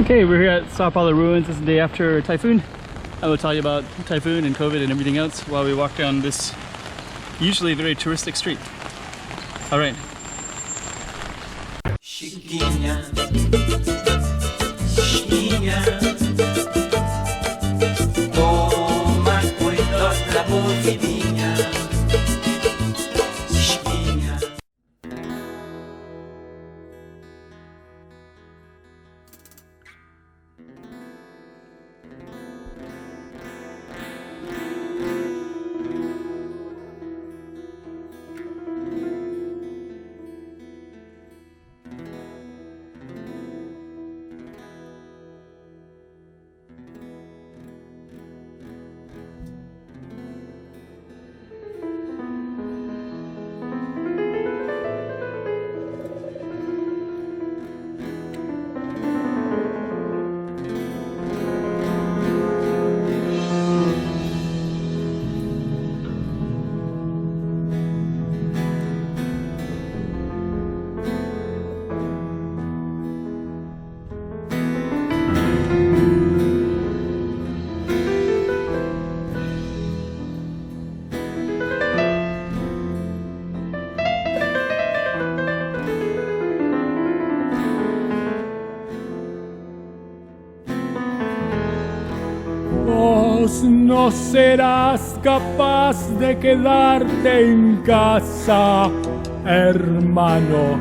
Okay, we're here at Sao Paulo ruins. This is the day after Typhoon. I will tell you about Typhoon and COVID and everything else while we walk down this usually very touristic street. Alright. Chiquinha, chiquinha, toma cuidado da boquinha, chiquinha. Vos no serás capaz de quedarte en casa, hermano.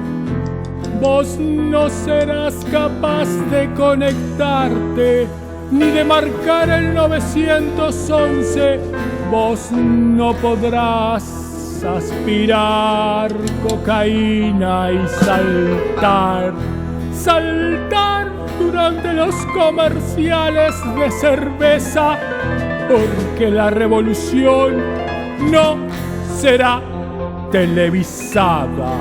Vos no serás capaz de conectarte ni de marcar el 911. Vos no podrás aspirar cocaína y saltar durante los comerciales de cerveza, porque la revolución no será televisada.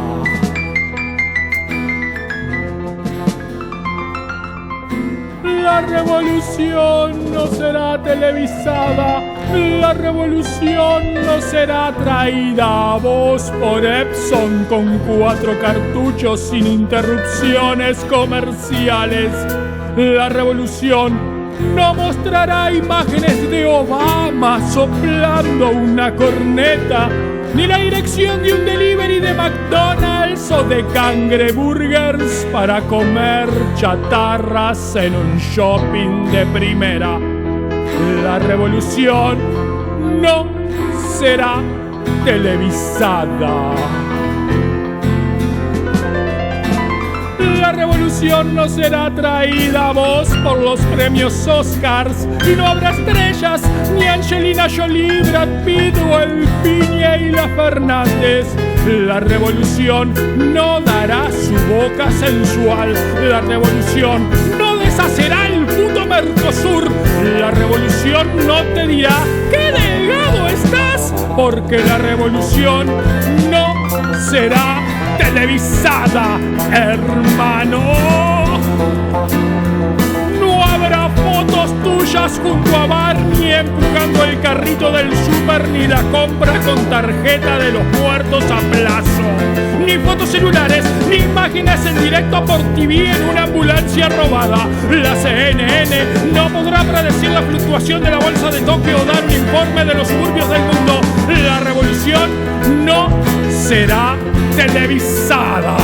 La revolución no será televisada, la revolución no será traída a vos por Epson con 4 cartuchos sin interrupciones comerciales. La revolución no mostrará imágenes de Obama soplando una corneta, ni la dirección de un delivery de McDonald's o de cangreburgers para comer chatarras en un shopping de primera. La revolución no será televisada. La revolución no será traída a vos por los premios Oscars y no habrá estrellas ni Angelina Jolie, Brad Pitt o el Piña y la Fernández. La revolución no dará su boca sensual. La revolución no deshacerá el puto Mercosur. La revolución no te dirá ¡qué delgado estás! Porque la revolución no será televisada, hermano. No habrá fotos tuyas junto a Barney empujando el carrito del súper, ni la compra con tarjeta de los muertos a plazo, ni fotos celulares, ni imágenes en directo por TV en una ambulancia robada. La CNN no podrá predecir la fluctuación de la bolsa de Tokio o dar un informe de los suburbios del mundo. La revolución no será televisada.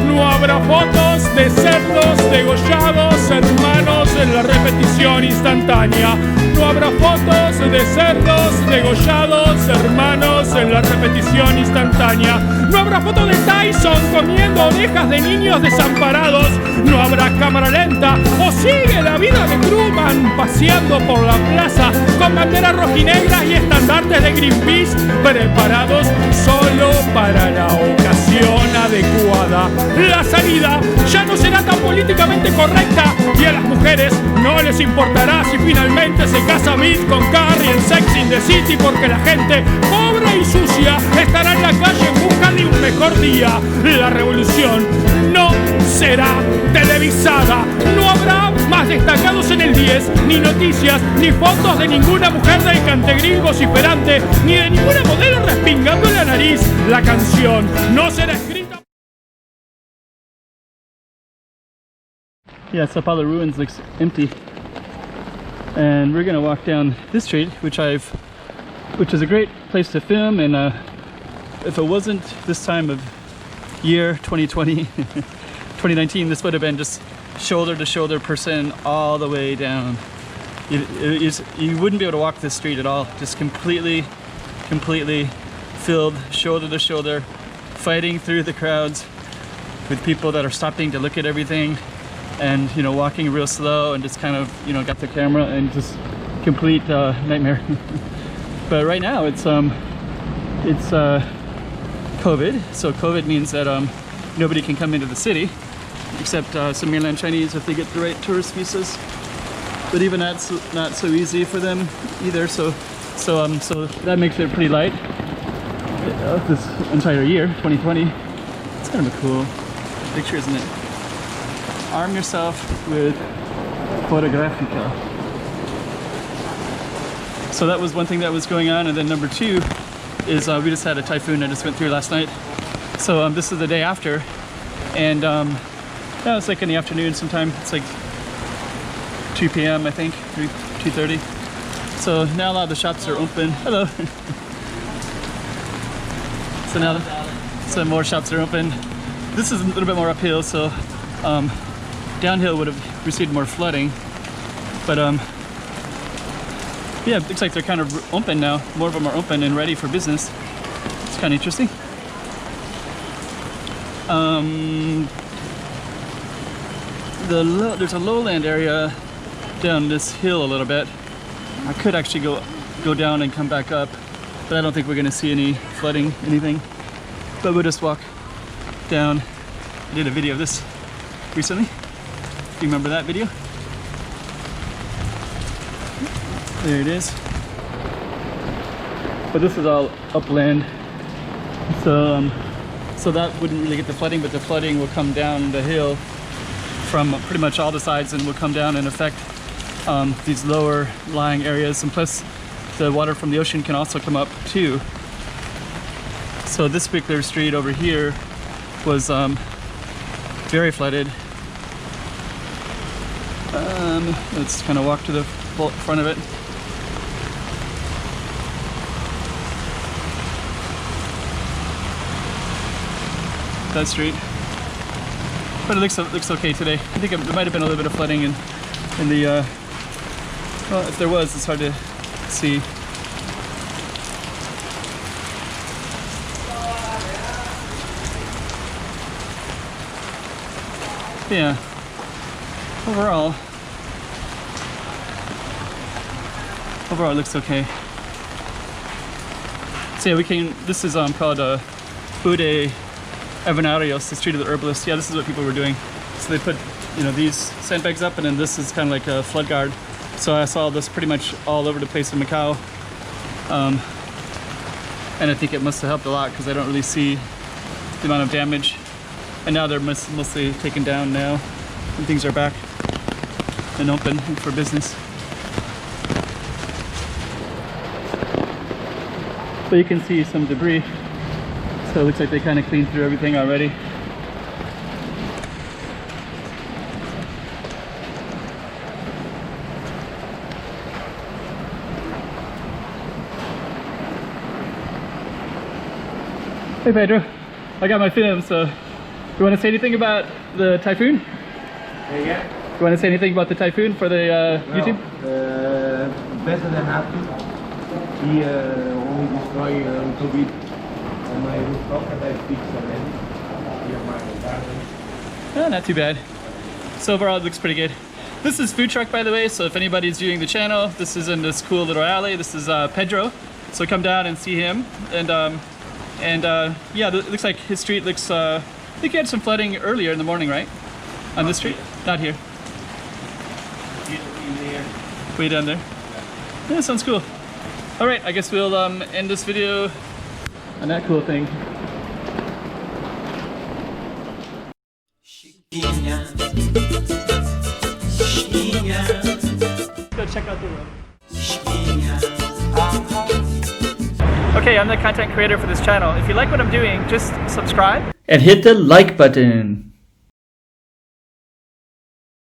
No habrá fotos de cerdos degollados, hermanos, en la repetición instantánea. No habrá fotos de cerdos degollados, hermanos, en la repetición instantánea. No habrá fotos de Tyson comiendo orejas de niños desamparados. No habrá cámara lenta o sigue la vida de Truman paseando por la plaza con banderas rojinegras y estandartes de Greenpeace preparados solo para la ocasión adecuada. La salida ya no será tan políticamente correcta y a las mujeres no les importará si finalmente se casa Beat con Carrie en Sex in the City, porque la gente pobre y sucia estará en la calle en busca de un mejor día. La revolución no será televisada. No habrá más destacados en el 10, ni noticias, ni fotos de ninguna mujer del Cantegril vociferante, ni de ninguna modelo respingando la nariz. La canción no será escrita. Yeah, Sao Paulo ruins looks empty. And we're gonna walk down this street, which is a great place to film. And if it wasn't this time of year, 2020, 2019, this would have been just shoulder to shoulder person all the way down. You wouldn't be able to walk this street at all. Just completely filled, shoulder to shoulder, fighting through the crowds with people that are stopping to look at everything, and you know, walking real slow and just kind of, you know, got their camera, and just complete nightmare. But right now it's COVID, so COVID means that nobody can come into the city except some mainland Chinese if they get the right tourist visas. But even that's not so easy for them either. So that makes it pretty light. This entire year, 2020. It's kind of a cool picture, isn't it? Arm yourself with Fotografica. So that was one thing that was going on, and then number two is we just had a typhoon I just went through last night. So this is the day after, and yeah, it's like in the afternoon sometime. It's like 2 p.m. I think, 2:30. So now a lot of the shops are open. Hello. So now some more shops are open. This is a little bit more uphill, so downhill would have received more flooding. But yeah, it looks like they're kind of open now. More of them are open and ready for business. It's kind of interesting. There's a lowland area down this hill a little bit. I could actually go down and come back up, but I don't think we're going to see any flooding, anything. But we'll just walk down. I did a video of this recently. Do you remember that video? There it is. But this is all upland, so that wouldn't really get the flooding, but the flooding will come down the hill from pretty much all the sides and will come down and affect these lower lying areas. And plus the water from the ocean can also come up too. So this particular street over here was very flooded. Let's kind of walk to the front of it. That street, but it looks okay today. I think there might have been a little bit of flooding in the well, if there was, it's hard to see. Yeah, overall it looks okay. So yeah, this is called Bude Avenarios, the street of the herbalists. Yeah, this is what people were doing. So they put, you know, these sandbags up, and then this is kind of like a flood guard. So I saw this pretty much all over the place in Macau. And I think it must have helped a lot, because I don't really see the amount of damage. And now they're mostly taken down now, and things are back and open for business. But you can see some debris. So it looks like they kind of cleaned through everything already. Hey Pedro, I got my film, so you want to say anything about the typhoon? Yeah. You want to say anything about the typhoon for the YouTube? Better than happy. He only destroyed a little bit on my rooftop, and I fixed already. Here my garden. Oh, not too bad. So overall it looks pretty good. This is Food Truck, by the way, so if anybody's viewing the channel, this is in this cool little alley. This is Pedro, so come down and see him. And yeah, it looks like his street looks, I think he had some flooding earlier in the morning, right? On this street? Not here. Way down there. Yeah, sounds cool. All right, I guess we'll end this video on that cool thing. Chiquinha, chiquinha, Go check out the road. chiquinha. Okay, I'm the content creator for this channel. If you like what I'm doing, just subscribe and hit the like button.